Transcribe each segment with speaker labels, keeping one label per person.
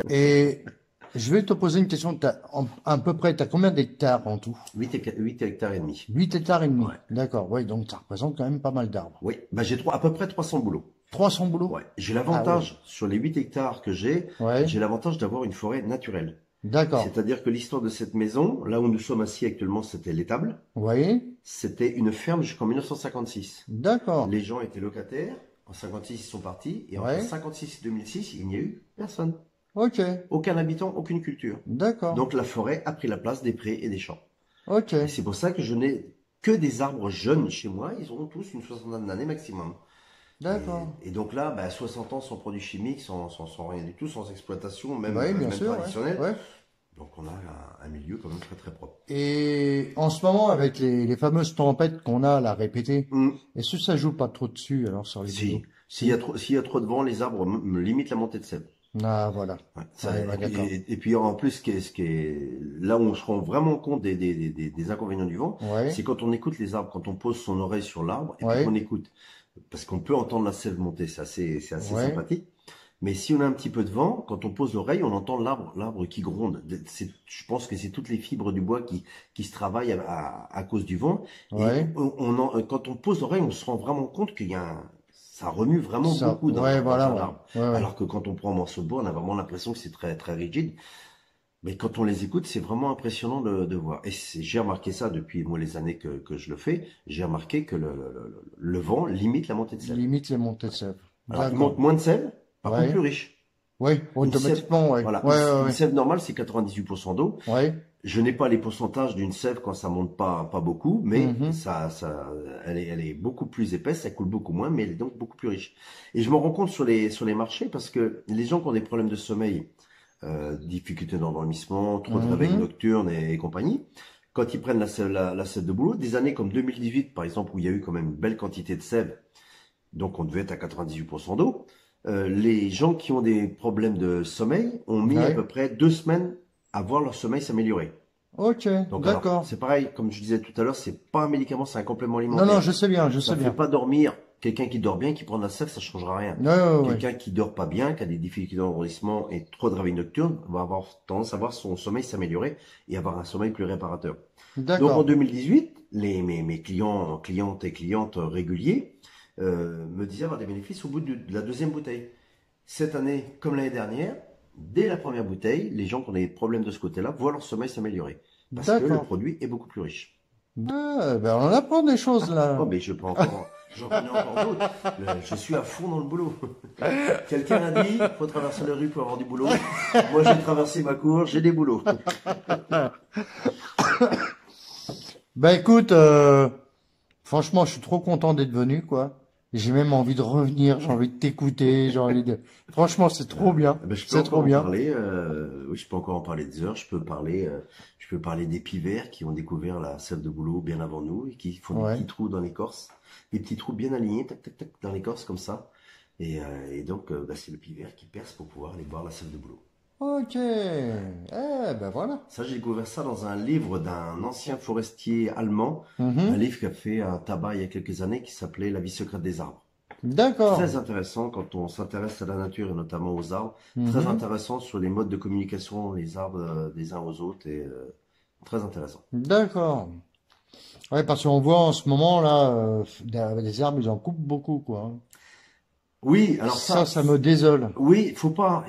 Speaker 1: Et je vais te poser une question. À peu près, tu as combien d'hectares en tout?
Speaker 2: 8 hectares et demi.
Speaker 1: 8 hectares et demi.
Speaker 2: Ouais.
Speaker 1: D'accord, oui, donc ça représente quand même pas mal d'arbres.
Speaker 2: Oui, bah j'ai à peu près 300 boulots.
Speaker 1: 300 boulots?
Speaker 2: Ouais. J'ai
Speaker 1: Ah oui.
Speaker 2: l'avantage, sur les 8 hectares que
Speaker 1: Ouais,
Speaker 2: j'ai l'avantage d'avoir une forêt naturelle.
Speaker 1: d'accord.
Speaker 2: C'est-à-dire que l'histoire de cette maison, là où nous sommes assis actuellement, c'était l'étable.
Speaker 1: Vous voyez?
Speaker 2: C'était une ferme jusqu'en 1956.
Speaker 1: D'accord.
Speaker 2: Les gens étaient locataires. En 56, ils sont partis. Et entre
Speaker 1: Ouais,
Speaker 2: 56 et 2006, il n'y a eu personne.
Speaker 1: ok.
Speaker 2: Aucun habitant, aucune culture.
Speaker 1: D'accord.
Speaker 2: Donc la forêt a pris la place des prés et des champs.
Speaker 1: Ok.
Speaker 2: Et c'est pour ça que je n'ai que des arbres jeunes chez moi. Ils auront tous une soixantaine d'années maximum.
Speaker 1: D'accord.
Speaker 2: Et donc là, 60 ans sans produits chimiques, sans rien du tout, sans exploitation, même,
Speaker 1: Oui, bien
Speaker 2: même
Speaker 1: sûr, ouais.
Speaker 2: traditionnelle.
Speaker 1: Ouais.
Speaker 2: Donc on a un milieu quand même très très propre.
Speaker 1: Et en ce moment, avec les fameuses tempêtes qu'on a là répétées,
Speaker 2: Hum.
Speaker 1: est-ce que ça joue pas trop dessus alors sur les bouleaux?
Speaker 2: Si,
Speaker 1: Si?
Speaker 2: s'il y a trop de vent, les arbres me limitent la montée de sève.
Speaker 1: Ah, voilà.
Speaker 2: Ouais,
Speaker 1: Ouais, ouais, d'accord.
Speaker 2: et puis en plus, ce qui est, là où on se rend vraiment compte des inconvénients du vent,
Speaker 1: Ouais,
Speaker 2: c'est quand on écoute les arbres, quand on pose son oreille sur l'arbre et puis qu'on
Speaker 1: ouais,
Speaker 2: écoute. Parce qu'on peut entendre la sève monter, c'est assez
Speaker 1: ouais.
Speaker 2: sympathique. Mais si on a un petit peu de vent, quand on pose l'oreille, on entend l'arbre qui gronde. Je pense que c'est toutes les fibres du bois qui se travaillent à cause du vent. Et
Speaker 1: Ouais,
Speaker 2: quand on pose l'oreille, on se rend vraiment compte ça remue vraiment
Speaker 1: ça,
Speaker 2: beaucoup
Speaker 1: ouais,
Speaker 2: dans
Speaker 1: voilà,
Speaker 2: un
Speaker 1: ouais,
Speaker 2: arbre.
Speaker 1: ouais, ouais.
Speaker 2: Alors que quand on prend un morceau de bois, on a vraiment l'impression que c'est très, très rigide. Mais quand on les écoute, c'est vraiment impressionnant de voir. Et j'ai remarqué ça depuis moi les années que je le fais. J'ai remarqué que le vent limite la montée de sève.
Speaker 1: Limite les montées de sève.
Speaker 2: Alors, il monte
Speaker 1: D'accord.
Speaker 2: moins de sève, par contre plus
Speaker 1: Ouais,
Speaker 2: riche.
Speaker 1: ouais,
Speaker 2: Une sève,
Speaker 1: automatiquement, ouais,
Speaker 2: voilà,
Speaker 1: ouais, ouais,
Speaker 2: une
Speaker 1: ouais,
Speaker 2: sève normale, c'est 98% d'eau.
Speaker 1: ouais.
Speaker 2: Je n'ai pas les pourcentages d'une sève quand ça monte pas beaucoup, mais
Speaker 1: Mhm.
Speaker 2: elle est beaucoup plus épaisse, ça coule beaucoup moins, mais elle est donc beaucoup plus riche. Et je me rends compte sur les marchés parce que les gens qui ont des problèmes de sommeil, difficultés d'endormissement, trop de réveils
Speaker 1: Mhm.
Speaker 2: nocturnes et compagnie, quand ils prennent la sève de boulot, des années comme 2018 par exemple, où il y a eu quand même une belle quantité de sève, donc on devait être à 98% d'eau, les gens qui ont des problèmes de sommeil ont mis à
Speaker 1: Ouais.
Speaker 2: peu près 2 semaines à voir leur sommeil s'améliorer.
Speaker 1: Ok,
Speaker 2: Donc alors,
Speaker 1: d'accord.
Speaker 2: c'est pareil, comme je disais tout à l'heure, c'est pas un médicament, c'est un complément
Speaker 1: Non, non,
Speaker 2: alimentaire.
Speaker 1: je sais bien, je
Speaker 2: Ça
Speaker 1: sais
Speaker 2: fait
Speaker 1: bien.
Speaker 2: pas dormir. Quelqu'un qui dort bien, qui prend de la sève, ça changera rien.
Speaker 1: Ouais, ouais, ouais.
Speaker 2: Quelqu'un qui dort pas bien, qui a des difficultés d'endormissement et trop de réveil nocturne, va avoir tendance à voir son sommeil s'améliorer et avoir un sommeil plus réparateur. Donc en
Speaker 1: D'accord.
Speaker 2: 2018, mes clientes et clientes réguliers me disaient avoir des bénéfices au bout de la deuxième bouteille. Cette année, comme l'année dernière, dès la première bouteille, les gens qui ont des problèmes de ce côté-là voient leur sommeil s'améliorer. Parce que le
Speaker 1: D'accord.
Speaker 2: produit est beaucoup plus riche.
Speaker 1: Ah, ben on en apprend des choses
Speaker 2: Oh,
Speaker 1: là.
Speaker 2: mais j'en connais encore d'autres. Je suis à fond dans le boulot. Quelqu'un a dit, faut traverser la rue pour avoir du boulot. Moi, j'ai traversé ma cour, j'ai des boulots.
Speaker 1: Ben écoute, franchement, je suis trop content d'être venu, quoi. J'ai même envie de revenir, j'ai envie de t'écouter, j'ai envie de... Franchement, c'est trop bien,
Speaker 2: Eh ben, je peux
Speaker 1: c'est trop
Speaker 2: encore en
Speaker 1: bien.
Speaker 2: parler. Oui, je peux encore en parler des heures. Je peux parler des pivers qui ont découvert la sève de boulot bien avant nous et qui font des
Speaker 1: Ouais.
Speaker 2: petits trous dans l'écorce, des petits trous bien alignés, tac, tac, tac, dans l'écorce comme ça. Et donc, c'est le pivert qui perce pour pouvoir aller boire la sève de boulot.
Speaker 1: Ok. Ben voilà.
Speaker 2: Ça, j'ai découvert ça dans un livre d'un ancien forestier allemand, un
Speaker 1: Mhm.
Speaker 2: livre qui a fait un tabac il y a quelques années qui s'appelait La vie secrète des arbres.
Speaker 1: D'accord.
Speaker 2: Très intéressant quand on s'intéresse à la nature et notamment aux arbres. Très
Speaker 1: Mhm.
Speaker 2: intéressant sur les modes de communication les arbres des uns aux autres et très intéressant.
Speaker 1: D'accord. Ouais, parce qu'on voit en ce moment là, des arbres, ils en coupent beaucoup, quoi, hein.
Speaker 2: Oui, alors
Speaker 1: Ça me désole.
Speaker 2: oui, faut pas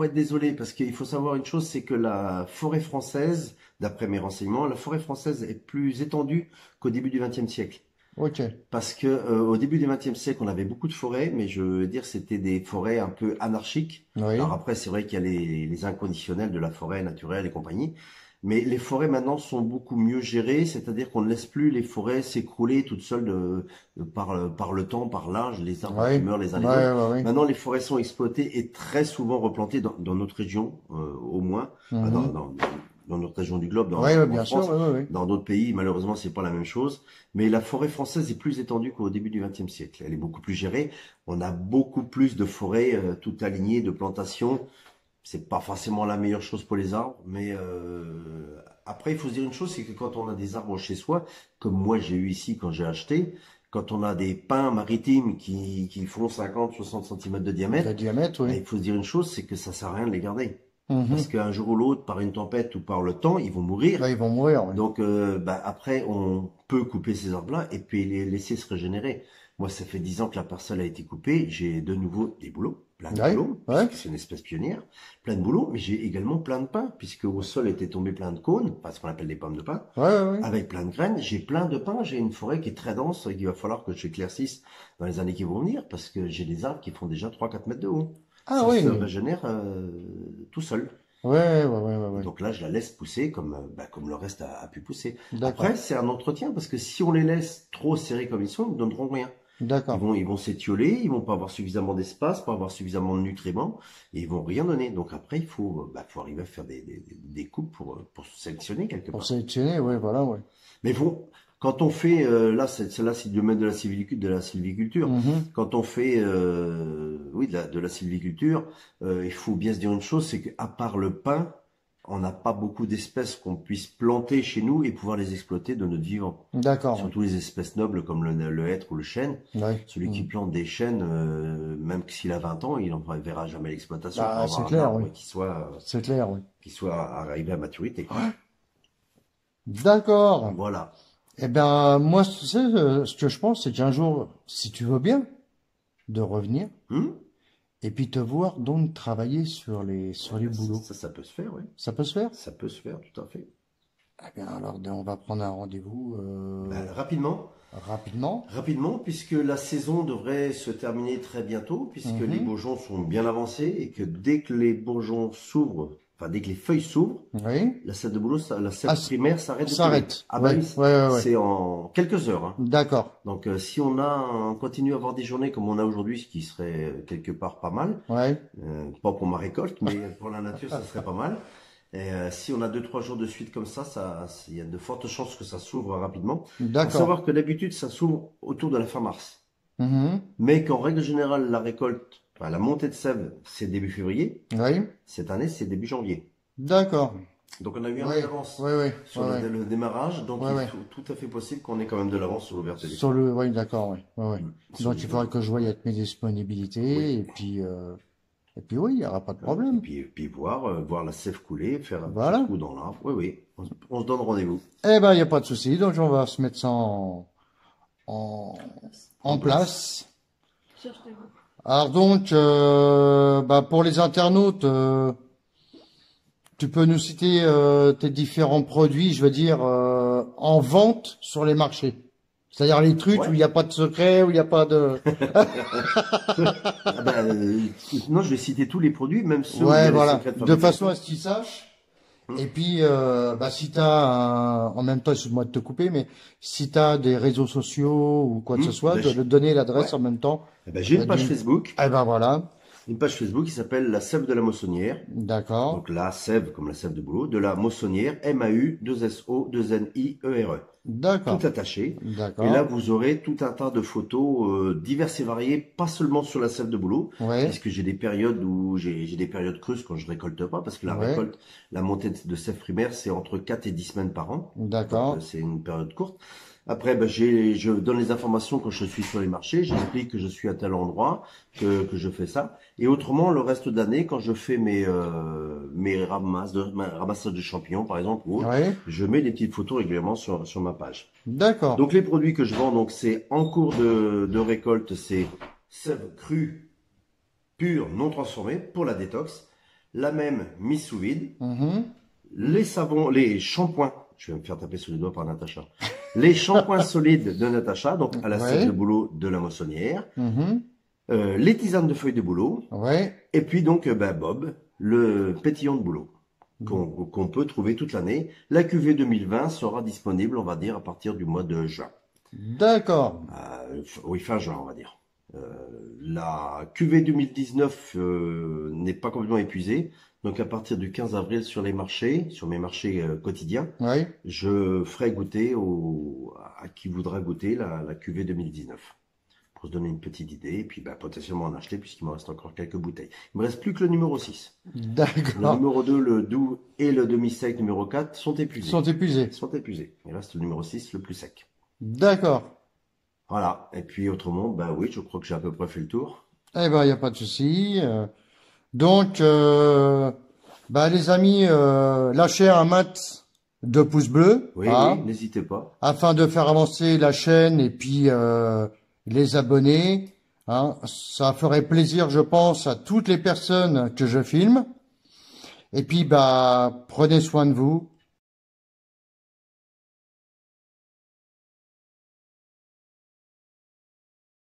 Speaker 2: être désolé parce qu'il faut savoir une chose, c'est que la forêt française, d'après mes renseignements, la forêt française est plus étendue qu'au début du XXe siècle.
Speaker 1: Ok.
Speaker 2: Parce que au début du XXe siècle, on avait beaucoup de forêts, mais je veux dire, c'était des forêts un peu anarchiques. Alors
Speaker 1: Oui.
Speaker 2: après, c'est vrai qu'il y a les inconditionnels de la forêt naturelle et compagnie, mais les forêts maintenant sont beaucoup mieux gérées, c'est-à-dire qu'on ne laisse plus les forêts s'écrouler toutes seules par le temps, par l'âge, les arbres qui
Speaker 1: Oui.
Speaker 2: meurent les uns
Speaker 1: Ouais,
Speaker 2: les autres.
Speaker 1: ouais, ouais.
Speaker 2: Maintenant, les forêts sont exploitées et très souvent replantées dans notre région, au moins, enfin,
Speaker 1: Mhm.
Speaker 2: dans notre région du globe,
Speaker 1: Ouais, ouais,
Speaker 2: en
Speaker 1: bien sûr,
Speaker 2: France.
Speaker 1: ouais, ouais, ouais.
Speaker 2: Dans d'autres pays, malheureusement, c'est pas la même chose. Mais la forêt française est plus étendue qu'au début du XXe siècle. Elle est beaucoup plus gérée. On a beaucoup plus de forêts toutes alignées, de plantations. C'est pas forcément la meilleure chose pour les arbres, mais après, il faut se dire une chose, c'est que quand on a des arbres chez soi, comme moi j'ai eu ici quand j'ai acheté, quand on a des pins maritimes qui font 50, 60 centimètres de diamètre,
Speaker 1: Le diamètre,
Speaker 2: ben,
Speaker 1: oui.
Speaker 2: il faut se dire une chose, c'est que ça sert à rien de les garder. Parce
Speaker 1: Mhm.
Speaker 2: qu'un jour ou l'autre, par une tempête ou par le temps, ils vont mourir.
Speaker 1: Là, ils vont mourir, oui.
Speaker 2: Donc, bah, après, on peut couper ces arbres-là et puis les laisser se régénérer. Moi, ça fait 10 ans que la parcelle a été coupée. J'ai de nouveau des bouleaux, plein de
Speaker 1: Ouais,
Speaker 2: bouleaux,
Speaker 1: ouais,
Speaker 2: puisque c'est une espèce pionnière, plein de bouleaux, mais j'ai également plein de pins, puisque au sol était tombé plein de cônes, enfin, ce qu'on appelle des pommes de pin,
Speaker 1: ouais, ouais, ouais.
Speaker 2: avec plein de graines. J'ai plein de pins, j'ai une forêt qui est très dense et qu'il va falloir que j'éclaircisse dans les années qui vont venir, parce que j'ai des arbres qui font déjà 3-4 mètres de haut.
Speaker 1: Ah
Speaker 2: Ça se
Speaker 1: oui.
Speaker 2: régénère tout seul.
Speaker 1: Ouais, ouais, ouais, ouais, ouais.
Speaker 2: Donc là, je la laisse pousser comme le reste a pu pousser.
Speaker 1: D'accord,
Speaker 2: Après, c'est un entretien parce que si on les laisse trop serrés comme ils sont, ils ne donneront rien.
Speaker 1: d'accord.
Speaker 2: Ils vont s'étioler, ils vont pas avoir suffisamment d'espace, pas avoir suffisamment de nutriments et ils vont rien donner. Donc après, faut arriver à faire des coupes pour sélectionner quelque
Speaker 1: Pour
Speaker 2: part.
Speaker 1: sélectionner, ouais, voilà, ouais.
Speaker 2: Mais bon, quand on fait, là, c'est du domaine de la sylviculture.
Speaker 1: Mhm.
Speaker 2: Quand on fait, oui, de la sylviculture, il faut bien se dire une chose, c'est qu'à part le pin, on n'a pas beaucoup d'espèces qu'on puisse planter chez nous et pouvoir les exploiter de notre vivant.
Speaker 1: D'accord, ouais.
Speaker 2: Surtout les espèces nobles comme le hêtre ou le chêne.
Speaker 1: Ouais.
Speaker 2: Celui qui
Speaker 1: Mhm.
Speaker 2: plante des chênes, même s'il a 20 ans, il n'en verra jamais l'exploitation pour
Speaker 1: Bah, c'est
Speaker 2: avoir un
Speaker 1: clair, oui.
Speaker 2: arbre
Speaker 1: C'est clair, oui.
Speaker 2: qui soit arrivé à maturité.
Speaker 1: D'accord.
Speaker 2: Voilà.
Speaker 1: Eh ben, moi, tu sais, ce que je pense, c'est qu'un jour, si tu veux bien, de revenir
Speaker 2: Hmm.
Speaker 1: et puis te voir donc travailler sur les boulots.
Speaker 2: Ça peut se faire, oui.
Speaker 1: Ça peut se faire?
Speaker 2: Ça peut se faire, tout à fait.
Speaker 1: Eh bien, alors, on va prendre un rendez-vous
Speaker 2: Rapidement,
Speaker 1: rapidement.
Speaker 2: rapidement, puisque la saison devrait se terminer très bientôt, puisque les
Speaker 1: Mhm.
Speaker 2: bourgeons sont bien avancés et que dès que les bourgeons s'ouvrent, enfin dès que les feuilles s'ouvrent,
Speaker 1: Oui.
Speaker 2: la sève de boulot, la sève
Speaker 1: Ah,
Speaker 2: primaire s'arrête de couler.
Speaker 1: s'arrête.
Speaker 2: Ah bah
Speaker 1: Ouais,
Speaker 2: oui,
Speaker 1: ouais, ouais, ouais.
Speaker 2: c'est en quelques heures, hein.
Speaker 1: D'accord.
Speaker 2: Donc si on continue à avoir des journées comme on a aujourd'hui, ce qui serait quelque part pas mal,
Speaker 1: Ouais.
Speaker 2: pas pour ma récolte, mais pour la nature, ça serait pas mal. Et si on a 2-3 jours de suite comme ça, il y a de fortes chances que ça s'ouvre rapidement. Faut
Speaker 1: D'accord.
Speaker 2: savoir que d'habitude, ça s'ouvre autour de la fin mars.
Speaker 1: Mhm.
Speaker 2: Mais qu'en règle générale, la récolte, enfin, la montée de sève, c'est début février.
Speaker 1: Oui.
Speaker 2: Cette année, c'est début janvier.
Speaker 1: D'accord.
Speaker 2: Donc on a eu un peu
Speaker 1: Ouais,
Speaker 2: d'avance
Speaker 1: ouais, ouais,
Speaker 2: sur
Speaker 1: ouais, ouais.
Speaker 2: le démarrage. Donc
Speaker 1: Ouais,
Speaker 2: il
Speaker 1: ouais.
Speaker 2: est tout à fait possible qu'on ait quand même de l'avance sur l'ouverture des
Speaker 1: Sur
Speaker 2: fleurs.
Speaker 1: le, oui, d'accord, ouais, ouais, ouais.
Speaker 2: Sur
Speaker 1: Donc
Speaker 2: les
Speaker 1: il faudrait que je voie avec mes
Speaker 2: Oui.
Speaker 1: disponibilités et puis oui, il n'y aura pas de problème.
Speaker 2: Et puis voir la sève couler, faire un petit
Speaker 1: Voilà.
Speaker 2: trou dans l'arbre. Oui, oui. On se donne rendez-vous
Speaker 1: Eh ben, il n'y a pas de souci. Donc on va se mettre ça en,
Speaker 2: en
Speaker 1: en
Speaker 2: place.
Speaker 1: place. Alors donc, bah, pour les internautes, tu peux nous citer tes différents produits, je veux dire, en vente sur les marchés. C'est-à-dire les trucs où
Speaker 2: Ouais.
Speaker 1: il n'y a pas de secret, où il n'y a pas de...
Speaker 2: Ah ben, non, je vais citer tous les produits, même ceux où il y
Speaker 1: Ouais,
Speaker 2: a les
Speaker 1: voilà.
Speaker 2: secrets de
Speaker 1: De façon
Speaker 2: fabrication.
Speaker 1: à ce qu'ils sachent. Et puis, bah, si t'as en même temps, excuse-moi de te couper, mais si t'as des réseaux sociaux ou quoi que ce soit,
Speaker 2: Ben,
Speaker 1: de donner l'adresse
Speaker 2: ouais.
Speaker 1: en même temps.
Speaker 2: Eh ben, j'ai une page Facebook.
Speaker 1: Eh ben voilà.
Speaker 2: Une page Facebook qui s'appelle La Sève de la Moissonnière.
Speaker 1: D'accord.
Speaker 2: Donc la sève, comme la sève de boulot, de la Moissonnière, MAU2SO2NIERE. Tout
Speaker 1: D'accord.
Speaker 2: attaché. Et là,
Speaker 1: D'accord.
Speaker 2: vous aurez tout un tas de photos diverses et variées, pas seulement sur la sève de boulot,
Speaker 1: Ouais.
Speaker 2: puisque j'ai des périodes où j'ai des périodes creuses quand je récolte pas, parce que la
Speaker 1: Ouais.
Speaker 2: récolte, la montée de sève primaire, c'est entre 4 et 10 semaines par an. Donc
Speaker 1: D'accord.
Speaker 2: c'est une période courte. Après, je donne les informations quand je suis sur les marchés, j'explique que je suis à tel endroit, que je fais ça. Et autrement, le reste de l'année, quand je fais mes ramassages de champignons, par exemple, ou autre,
Speaker 1: Ouais.
Speaker 2: je mets des petites photos régulièrement sur ma page.
Speaker 1: D'accord.
Speaker 2: Donc les produits que je vends, donc c'est en cours de récolte, c'est sève crue, pure, non transformée, pour la détox. La même mise sous vide.
Speaker 1: Mhm.
Speaker 2: Les savons, les shampoings, je vais me faire taper sur les doigts par Natacha. Les shampoings solides de Natacha, donc à la
Speaker 1: Ouais.
Speaker 2: sève de boulot de la Moissonnière.
Speaker 1: Mhm.
Speaker 2: Les tisanes de feuilles de boulot.
Speaker 1: Ouais.
Speaker 2: Et puis donc, Bob, le pétillant de boulot, qu'on peut trouver toute l'année. La cuvée 2020 sera disponible, on va dire, à partir du mois de juin.
Speaker 1: D'accord.
Speaker 2: Oui, fin juin, on va dire. La cuvée 2019 n'est pas complètement épuisée. Donc à partir du 15 avril sur mes marchés quotidiens,
Speaker 1: Ouais.
Speaker 2: je ferai goûter à qui voudra goûter la cuvée 2019. Pour se donner une petite idée, et puis potentiellement en acheter, puisqu'il me reste encore quelques bouteilles. Il me reste plus que le numéro 6. Le
Speaker 1: D'accord.
Speaker 2: numéro 2, le doux et le demi-sec numéro 4 sont
Speaker 1: Ils
Speaker 2: épuisés.
Speaker 1: sont épuisés.
Speaker 2: Il reste le numéro 6, le plus sec.
Speaker 1: D'accord.
Speaker 2: Voilà. Et puis autrement, bah oui, je crois que j'ai à peu près fait le tour.
Speaker 1: Eh ben, il n'y a pas de souci. Donc, bah, les amis, lâchez un max de pouces bleus,
Speaker 2: Oui, oui,
Speaker 1: hein,
Speaker 2: n'hésitez pas.
Speaker 1: afin de faire avancer la chaîne et puis les abonnés. Hein. Ça ferait plaisir, je pense, à toutes les personnes que je filme. Et puis, bah, prenez soin de vous.